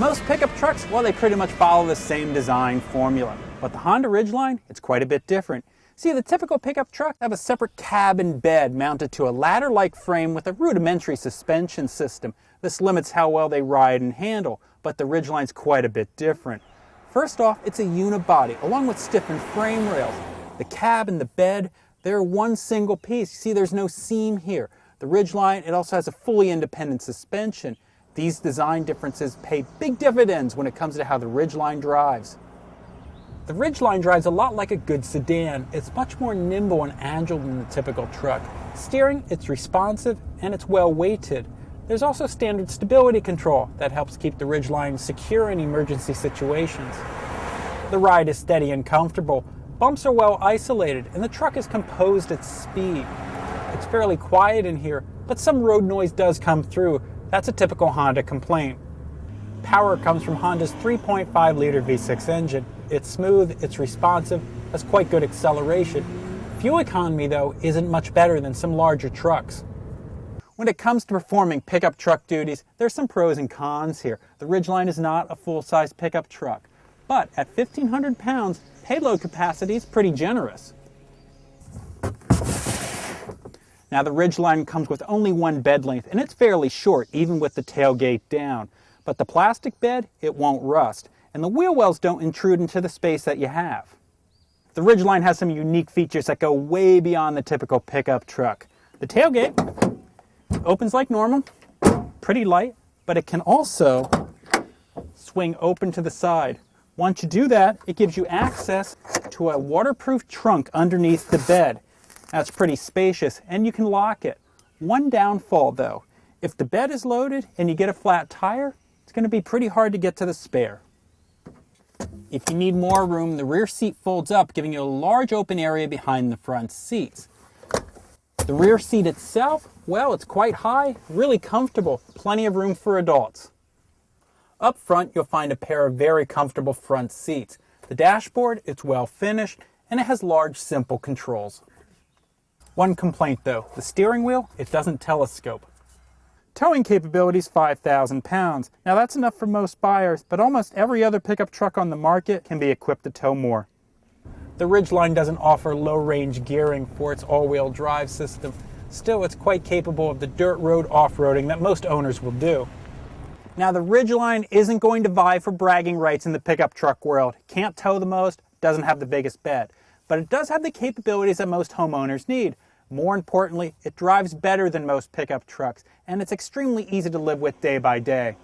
Most pickup trucks, well, they pretty much follow the same design formula. But the Honda Ridgeline, it's quite a bit different. See, the typical pickup truck have a separate cab and bed mounted to a ladder-like frame with a rudimentary suspension system. This limits how well they ride and handle, but the Ridgeline's quite a bit different. First off, it's a unibody, along with stiffened frame rails. The cab and the bed, they're one single piece. You see, there's no seam here. The Ridgeline, it also has a fully independent suspension. These design differences pay big dividends when it comes to how the Ridgeline drives. The Ridgeline drives a lot like a good sedan. It's much more nimble and agile than the typical truck. Steering, it's responsive and it's well weighted. There's also standard stability control that helps keep the Ridgeline secure in emergency situations. The ride is steady and comfortable. Bumps are well isolated and the truck is composed at speed. It's fairly quiet in here, but some road noise does come through. That's a typical Honda complaint. Power comes from Honda's 3.5-liter V6 engine. It's smooth, it's responsive, has quite good acceleration. Fuel economy, though, isn't much better than some larger trucks. When it comes to performing pickup truck duties, there's some pros and cons here. The Ridgeline is not a full-size pickup truck, but at 1,500 pounds, payload capacity is pretty generous. Now, the Ridgeline comes with only one bed length, and it's fairly short, even with the tailgate down. But the plastic bed, it won't rust, and the wheel wells don't intrude into the space that you have. The Ridgeline has some unique features that go way beyond the typical pickup truck. The tailgate opens like normal, pretty light, but it can also swing open to the side. Once you do that, it gives you access to a waterproof trunk underneath the bed. That's pretty spacious, and you can lock it. One downfall, though. If the bed is loaded and you get a flat tire, it's going to be pretty hard to get to the spare. If you need more room, the rear seat folds up, giving you a large open area behind the front seats. The rear seat itself, well, it's quite high, really comfortable, plenty of room for adults. Up front, you'll find a pair of very comfortable front seats. The dashboard, it's well finished, and it has large, simple controls. One complaint though, the steering wheel, it doesn't telescope. Towing capability is 5,000 pounds. Now that's enough for most buyers, but almost every other pickup truck on the market can be equipped to tow more. The Ridgeline doesn't offer low-range gearing for its all-wheel drive system. Still, it's quite capable of the dirt road off-roading that most owners will do. Now the Ridgeline isn't going to vie for bragging rights in the pickup truck world. Can't tow the most, doesn't have the biggest bed. But it does have the capabilities that most homeowners need. More importantly, it drives better than most pickup trucks, and it's extremely easy to live with day by day.